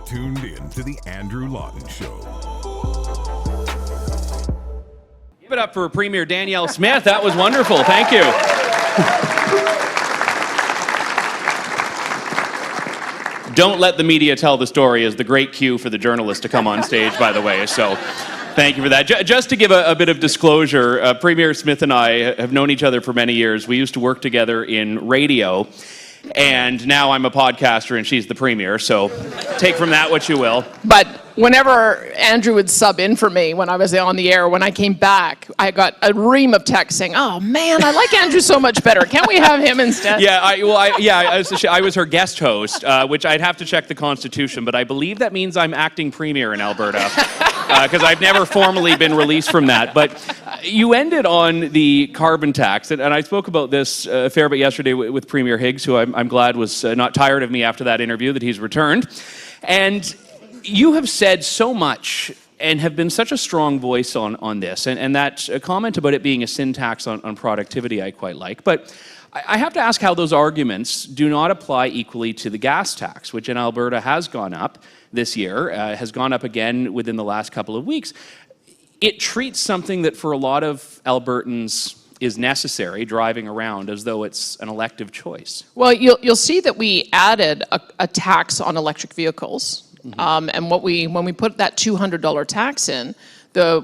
tuned in to The Andrew Lawton Show. Give it up for Premier Danielle Smith. That was wonderful. Thank you. Don't let the media tell the story is the great cue for the journalist to come on stage, by the way. So thank you for that. Just to give a bit of disclosure, Premier Smith and I have known each other for many years. We used to work together in radio. And now I'm a podcaster and she's the premier, so take from that what you will. But whenever Andrew would sub in for me when I was on the air, when I came back, I got a ream of texts saying, "Oh man, I like Andrew so much better. Can't we have him instead?" Yeah, I was her guest host, which I'd have to check the Constitution, but I believe that means I'm acting premier in Alberta. Because I've never formally been released from that. But you ended on the carbon tax, and I spoke about this a fair bit yesterday with Premier Higgs, who I'm glad was not tired of me after that interview, that he's returned. And you have said so much and have been such a strong voice on this, and that comment about it being a sin tax on productivity I quite like. But I have to ask how those arguments do not apply equally to the gas tax, which in Alberta has gone up this year, has gone up again within the last couple of weeks. It treats something that for a lot of Albertans is necessary, driving around, as though it's an elective choice. Well, you'll see that we added a tax on electric vehicles. Mm-hmm. And when we put that $200 tax in,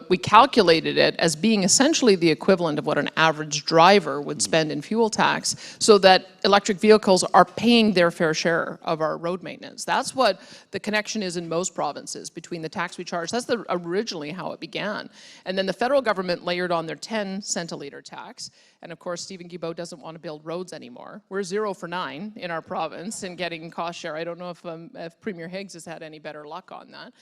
we calculated it as being essentially the equivalent of what an average driver would spend in fuel tax, so that electric vehicles are paying their fair share of our road maintenance. That's what the connection is in most provinces between the tax we charge. That's originally how it began. And then the federal government layered on their 10 cent a litre tax. And of course, Stephen Guilbeault doesn't want to build roads anymore. We're 0 for 9 in our province in getting cost share. I don't know if Premier Higgs has had any better luck on that.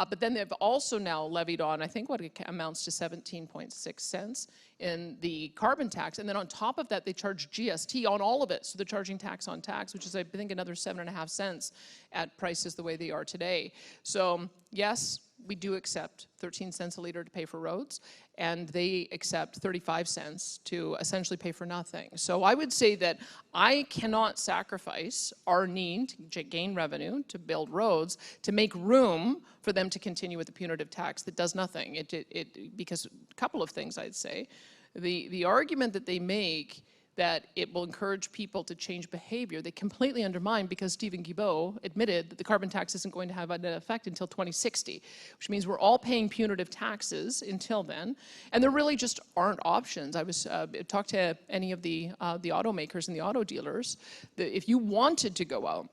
But then they've also now levied on, I think what it amounts to 17.6 cents in the carbon tax. And then on top of that, they charge GST on all of it. So they're charging tax on tax, which is, I think, another 7.5 cents at prices the way they are today. So yes, we do accept 13 cents a litre to pay for roads, and they accept 35 cents to essentially pay for nothing. So I would say that I cannot sacrifice our need to gain revenue, to build roads, to make room for them to continue with the punitive tax that does nothing. Because a couple of things I'd say. The argument that they make that it will encourage people to change behavior, they completely undermine, because Stephen Guilbeault admitted that the carbon tax isn't going to have an effect until 2060, which means we're all paying punitive taxes until then, and there really just aren't options. I was talked to any of the automakers and the auto dealers, that if you wanted to go out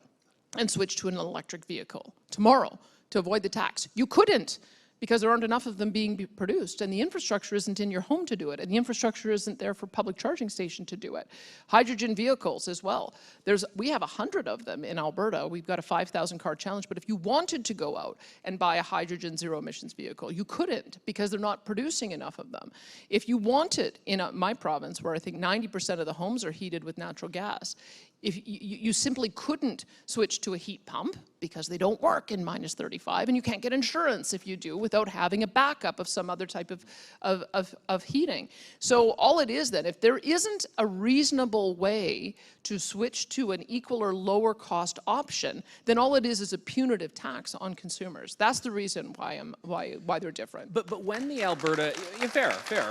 and switch to an electric vehicle tomorrow to avoid the tax, you couldn't, because there aren't enough of them being produced, and the infrastructure isn't in your home to do it, and the infrastructure isn't there for public charging station to do it. Hydrogen vehicles as well. We have 100 of them in Alberta. We've got a 5,000 car challenge, but if you wanted to go out and buy a hydrogen zero emissions vehicle, you couldn't, because they're not producing enough of them. If you wanted, in my province, where I think 90% of the homes are heated with natural gas, if you simply couldn't switch to a heat pump because they don't work in minus 35, and you can't get insurance if you do without having a backup of some other type of heating. So all it is then, if there isn't a reasonable way to switch to an equal or lower cost option, then all it is a punitive tax on consumers. That's the reason why they're different. But when the Alberta, fair.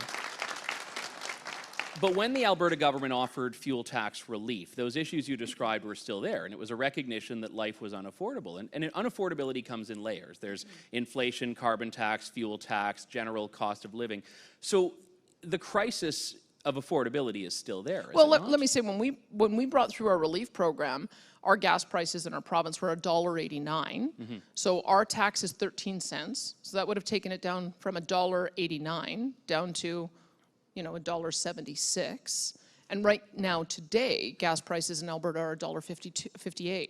But when the Alberta government offered fuel tax relief, those issues you described were still there, and it was a recognition that life was unaffordable. And unaffordability comes in layers. There's inflation, carbon tax, fuel tax, general cost of living. So the crisis of affordability is still there. Well, let me say, when we brought through our relief program, our gas prices in our province were $1.89. Mm-hmm. So our tax is 13 cents. So that would have taken it down from $1.89 down to $1.76. And right now, today, gas prices in Alberta are $1.58.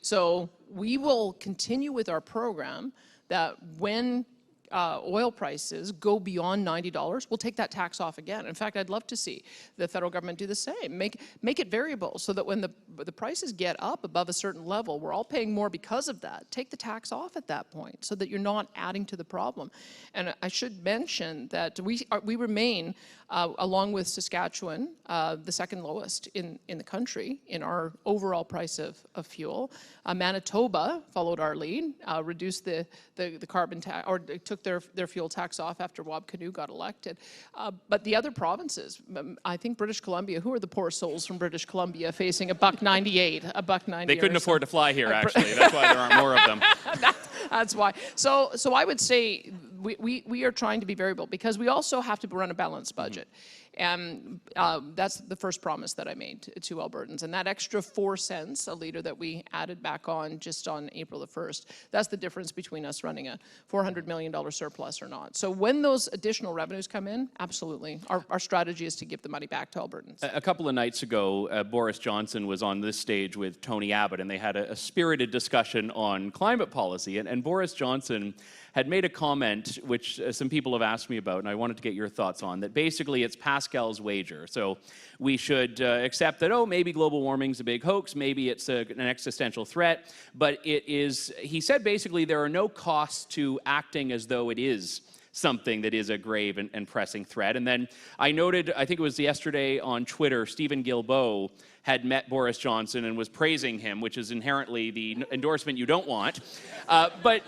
So we will continue with our program that when oil prices go beyond $90, we'll take that tax off again. In fact, I'd love to see the federal government do the same. Make it variable so that when the prices get up above a certain level, we're all paying more because of that. Take the tax off at that point so that you're not adding to the problem. And I should mention that we remain along with Saskatchewan, the second lowest in the country in our overall price of fuel. Manitoba followed our lead, reduced the carbon tax, or took their fuel tax off after Wab-Kinew got elected. But the other provinces, I think British Columbia, who are the poor souls from British Columbia facing $1.98, $1.90? They couldn't afford to fly here, actually. That's why there aren't more of them. That's why. So I would say we are trying to be variable because we also have to run a balanced budget. And that's the first promise that I made to Albertans. And that extra 4 cents a litre that we added back on just on April the 1st, that's the difference between us running a $400 million surplus or not. So when those additional revenues come in, absolutely. Our strategy is to give the money back to Albertans. A couple of nights ago, Boris Johnson was on this stage with Tony Abbott, and they had a spirited discussion on climate policy. And Boris Johnson had made a comment, which some people have asked me about, and I wanted to get your thoughts on, that basically it's Pascal's wager. So we should accept that, maybe global warming's a big hoax, maybe it's an existential threat, but it is, he said basically there are no costs to acting as though it is something that is a grave and pressing threat. And then I noted, I think it was yesterday on Twitter, Stephen Guilbeault had met Boris Johnson and was praising him, which is inherently the endorsement you don't want. But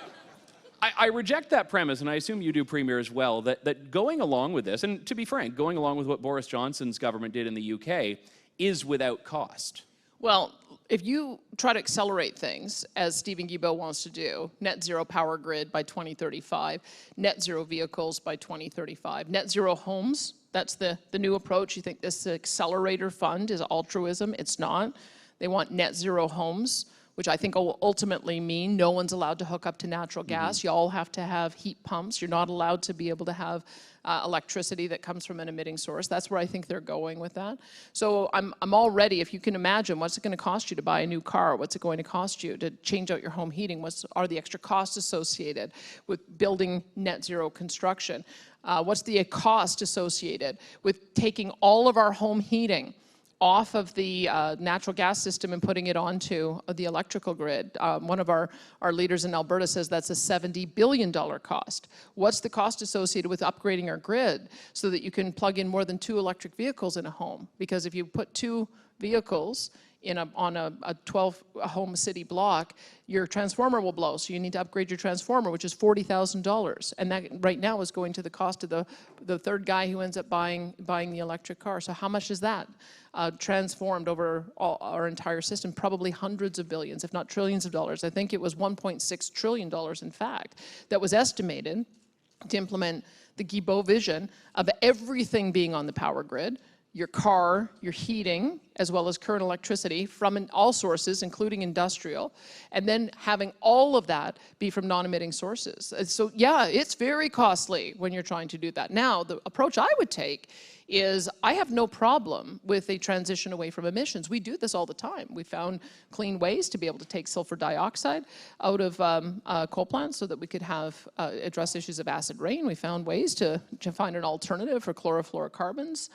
I reject that premise, and I assume you do, Premier, as well, that going along with this, and to be frank, going along with what Boris Johnson's government did in the UK is without cost. Well, if you try to accelerate things, as Stephen Guilbeault wants to do, net zero power grid by 2035, net zero vehicles by 2035, net zero homes, that's the new approach. You think this accelerator fund is altruism? It's not. They want net zero homes, which I think will ultimately mean no one's allowed to hook up to natural gas. You all have to have heat pumps. You're not allowed to be able to have electricity that comes from an emitting source. That's where I think they're going with that. So I'm already, if you can imagine, what's it going to cost you to buy a new car? What's it going to cost you to change out your home heating? What are the extra costs associated with building net zero construction? What's the cost associated with taking all of our home heating off of the natural gas system and putting it onto the electrical grid? One of our leaders in Alberta says that's a $70 billion cost. What's the cost associated with upgrading our grid so that you can plug in more than 2 electric vehicles in a home? Because if you put 2 vehicles on a 12-home city block, your transformer will blow. So you need to upgrade your transformer, which is $40,000. And that right now is going to the cost of the third guy who ends up buying the electric car. So how much is that transformed over our entire system? Probably hundreds of billions, if not trillions of dollars. I think it was $1.6 trillion, in fact, that was estimated to implement the Guilbeault vision of everything being on the power grid, your car, your heating, as well as current electricity from all sources, including industrial, and then having all of that be from non-emitting sources. So yeah, it's very costly when you're trying to do that. Now, the approach I would take is I have no problem with a transition away from emissions. We do this all the time. We found clean ways to be able to take sulfur dioxide out of coal plants so that we could have address issues of acid rain. We found ways to find an alternative for chlorofluorocarbons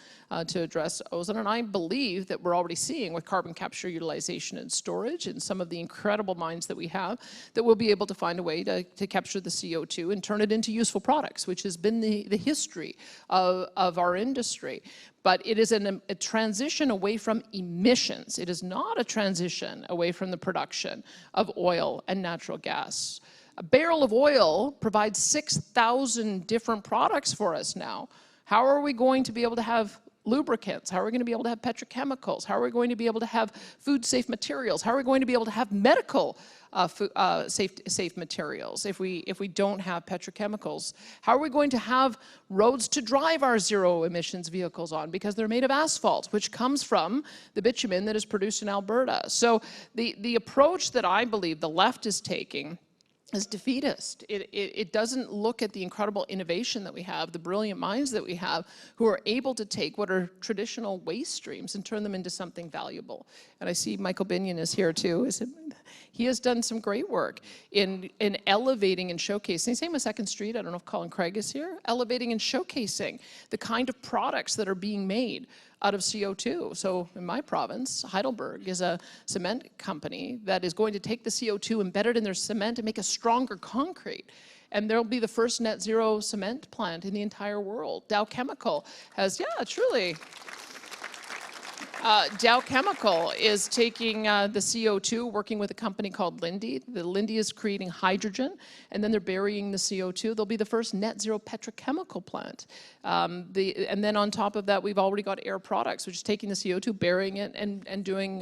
to address ozone. And I believe that we're already seeing with carbon capture, utilization, and storage and some of the incredible mines that we have that we'll be able to find a way to capture the CO2 and turn it into useful products, which has been the history of our industry. But it is a transition away from emissions. It is not a transition away from the production of oil and natural gas. A barrel of oil provides 6,000 different products for us now. How are we going to be able to have lubricants? How are we going to be able to have petrochemicals? How are we going to be able to have food-safe materials? How are we going to be able to have medical safe materials if we don't have petrochemicals? How are we going to have roads to drive our zero emissions vehicles on because they're made of asphalt, which comes from the bitumen that is produced in Alberta? So the approach that I believe the left is taking is defeatist. It doesn't look at the incredible innovation that we have, the brilliant minds that we have, who are able to take what are traditional waste streams and turn them into something valuable. And I see Michael Binion is here too. He has done some great work in elevating and showcasing, same with 2nd Street, I don't know if Colin Craig is here, elevating and showcasing the kind of products that are being made out of CO2. So in my province, Heidelberg is a cement company that is going to take the CO2, embed it in their cement and make a stronger concrete. and there'll be the first net zero cement plant in the entire world. Dow Chemical has, yeah, truly. Dow Chemical is taking the CO2, working with a company called Linde. The Linde is creating hydrogen, and then they're burying the CO2. They'll be the first net zero petrochemical plant. And then on top of that, we've already got Air Products, which is taking the CO2, burying it, and doing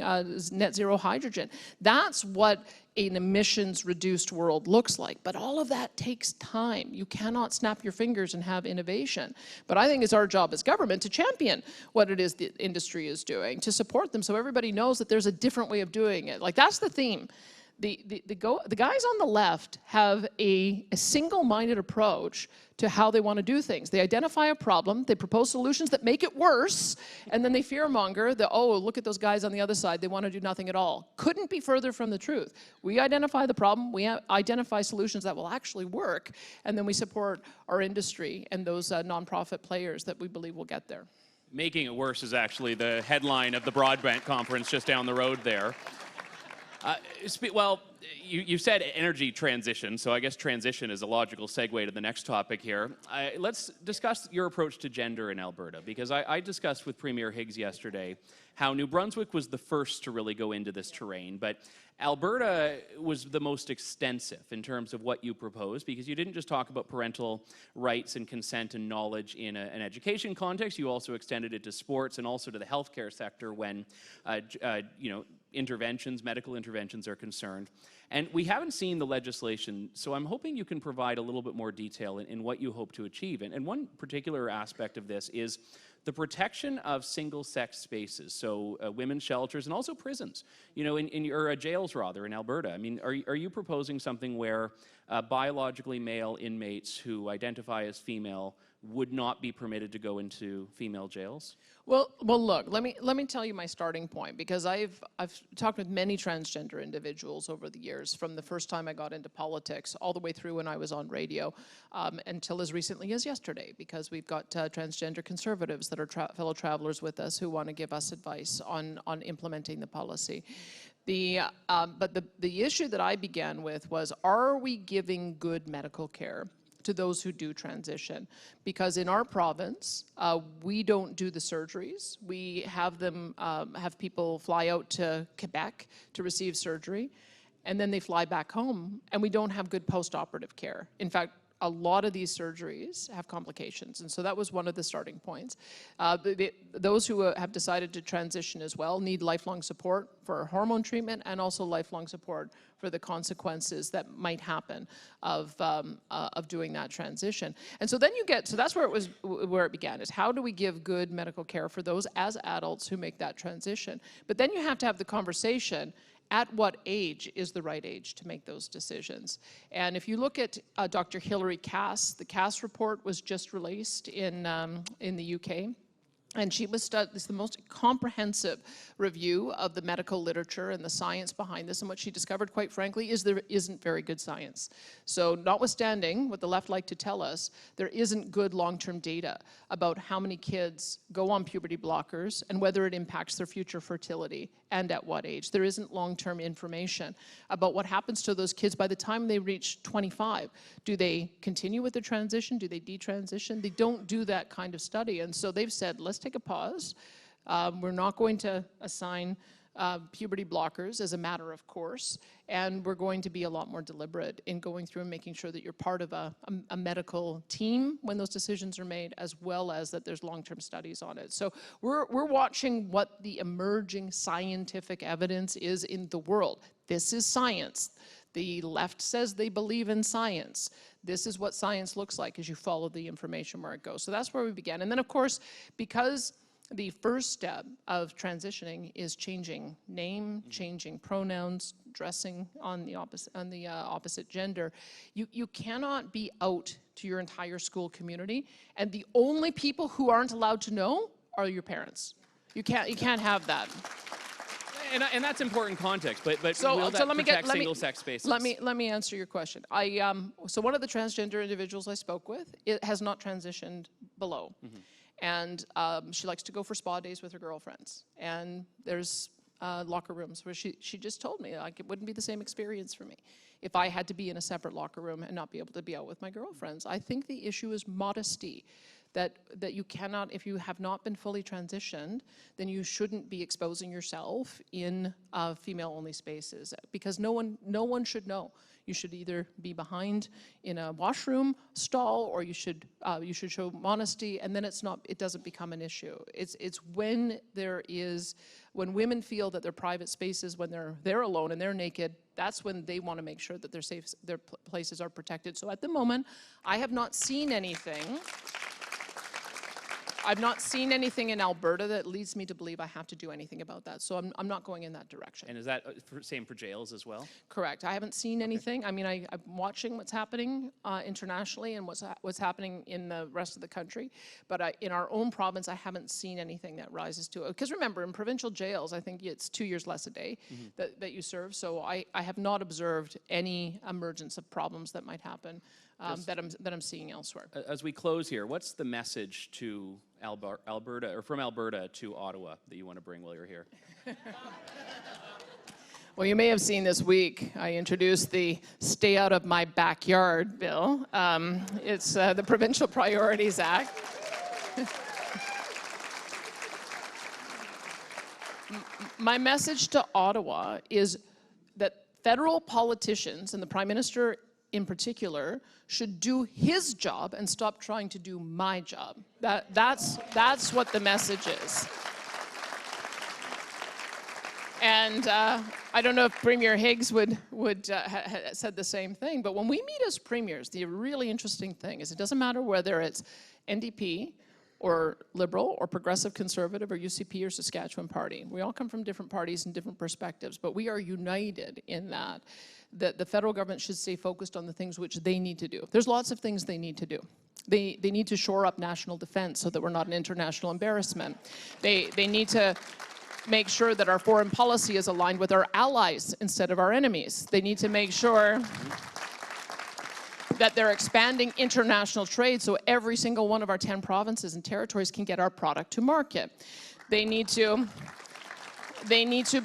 net zero hydrogen. That's what an emissions-reduced world looks like. But all of that takes time. You cannot snap your fingers and have innovation. But I think it's our job as government to champion what it is the industry is doing, to support them so everybody knows that there's a different way of doing it. Like, that's the theme. The guys on the left have a single-minded approach to how they want to do things. They identify a problem, they propose solutions that make it worse, and then they fearmonger that, oh, look at those guys on the other side, they want to do nothing at all. Couldn't be further from the truth. We identify the problem, we identify solutions that will actually work, and then we support our industry and those nonprofit players that we believe will get there. Making it worse is actually the headline of the broadband conference just down the road there. Well, you said energy transition, so I guess transition is a logical segue to the next topic here. Let's discuss your approach to gender in Alberta, because I discussed with Premier Higgs yesterday how New Brunswick was the first to really go into this terrain, but Alberta was the most extensive in terms of what you proposed, because you didn't just talk about parental rights and consent and knowledge in an education context, you also extended it to sports and also to the healthcare sector when medical interventions are concerned. And we haven't seen the legislation, so I'm hoping you can provide a little bit more detail in what you hope to achieve. And one particular aspect of this is the protection of single-sex spaces, so women's shelters and also prisons, or jails rather, in Alberta. I mean, are you proposing something where biologically male inmates who identify as female would not be permitted to go into female jails? Well, look. Let me tell you my starting point, because I've talked with many transgender individuals over the years, from the first time I got into politics all the way through when I was on radio, until as recently as yesterday, because we've got transgender conservatives that are fellow travelers with us who want to give us advice on implementing the policy. But the issue that I began with was, are we giving good medical care to those who do transition? Because in our province, we don't do the surgeries. We have them have people fly out to Quebec to receive surgery, and then they fly back home, and we don't have good post-operative care. In fact, a lot of these surgeries have complications, and so that was one of the starting points. Those who have decided to transition as well need lifelong support for hormone treatment, and also lifelong support for the consequences that might happen of doing that transition. And so then so that's where it began, is how do we give good medical care for those as adults who make that transition? But then you have to have the conversation, at what age is the right age to make those decisions? And if you look at Dr. Hilary Cass, the Cass report was just released in the UK. And she was this is the most comprehensive review of the medical literature and the science behind this. And what she discovered, quite frankly, is there isn't very good science. So notwithstanding what the left like to tell us, there isn't good long-term data about how many kids go on puberty blockers and whether it impacts their future fertility and at what age. There isn't long-term information about what happens to those kids by the time they reach 25. Do they continue with the transition? Do they detransition? They don't do that kind of study. And so they've said, let's take a pause. We're not going to assign puberty blockers as a matter of course, and we're going to be a lot more deliberate in going through and making sure that you're part of a medical team when those decisions are made, as well as that there's long-term studies on it. So we're watching what the emerging scientific evidence is in the world. This is science. The left says they believe in science. This is what science looks like as you follow the information where it goes. So that's where we began. And then, of course, because the first step of transitioning is changing name, changing pronouns, dressing on the opposite gender, you cannot be out to your entire school community, and the only people who aren't allowed to know are your parents. You can't have that. And that's important context, but so, will that so let me protect single-sex spaces? Let me answer your question. So one of the transgender individuals I spoke with, it has not transitioned below. Mm-hmm. And she likes to go for spa days with her girlfriends. And there's locker rooms where she just told me, like, it wouldn't be the same experience for me if I had to be in a separate locker room and not be able to be out with my girlfriends. I think the issue is modesty. That you cannot, if you have not been fully transitioned, then you shouldn't be exposing yourself in female-only spaces, because no one should know. You should either be behind in a washroom stall, or you should show modesty, and then it doesn't become an issue. It's when when women feel that their private spaces, when they're alone and they're naked, that's when they want to make sure that their places are protected. So at the moment, I have not seen anything. I've not seen anything in Alberta that leads me to believe I have to do anything about that. So I'm not going in that direction. And is that same for jails as well? Correct. I haven't seen anything. I mean, I'm watching what's happening internationally and what's happening in the rest of the country. But in our own province, I haven't seen anything that rises to it. Because remember, in provincial jails, I think it's 2 years less a day that you serve. So I have not observed any emergence of problems that might happen that I'm seeing elsewhere. As we close here, what's the message to Alberta, or from Alberta to Ottawa, that you want to bring while you're here? Well, you may have seen this week, I introduced the Stay Out of My Backyard bill. It's the Provincial Priorities Act. My message to Ottawa is that federal politicians, and the Prime Minister in particular, should do his job and stop trying to do my job. That's what the message is. And I don't know if Premier Higgs would said the same thing, but when we meet as premiers, the really interesting thing is it doesn't matter whether it's NDP or Liberal or Progressive Conservative or UCP or Saskatchewan Party. We all come from different parties and different perspectives, but we are united in that the federal government should stay focused on the things which they need to do. There's lots of things they need to do. They need to shore up national defense so that we're not an international embarrassment. They need to make sure that our foreign policy is aligned with our allies instead of our enemies. They need to make sure that they're expanding international trade so every single one of our 10 provinces and territories can get our product to market. They need to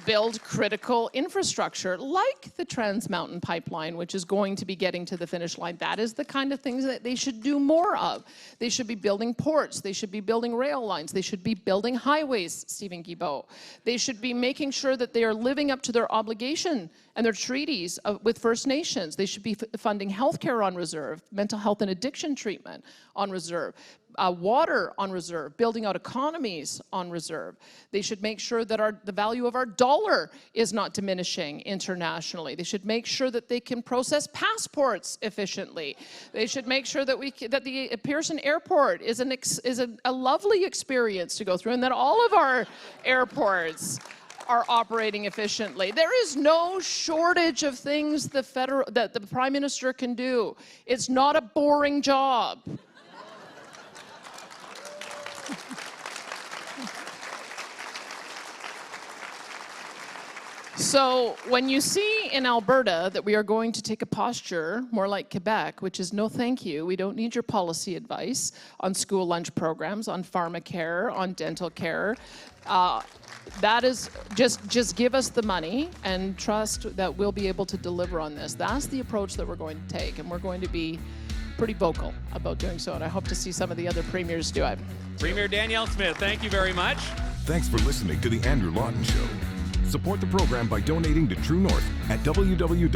build critical infrastructure like the Trans Mountain Pipeline, which is going to be getting to the finish line. That is the kind of things that they should do more of. They should be building ports. They should be building rail lines. They should be building highways, Stephen Guilbeault. They should be making sure that they are living up to their obligation and their treaties with First Nations. They should be funding healthcare on reserve, mental health and addiction treatment on reserve, water on reserve, building out economies on reserve. They should make sure that the value of our dollar is not diminishing internationally. They should make sure that they can process passports efficiently. They should make sure that the Pearson Airport is a lovely experience to go through, and that all of our airports are operating efficiently. There is no shortage of things that the Prime Minister can do. It's not a boring job. So when you see in Alberta that we are going to take a posture more like Quebec, which is no thank you, we don't need your policy advice on school lunch programs, on pharmacare, on dental care, that is just give us the money and trust that we'll be able to deliver on this. That's the approach that we're going to take, and we're going to be pretty vocal about doing so, and I hope to see some of the other premiers do it. Premier Danielle Smith, thank you very much. Thanks for listening to The Andrew Lawton Show. Support the program by donating to True North at www.tnc.news.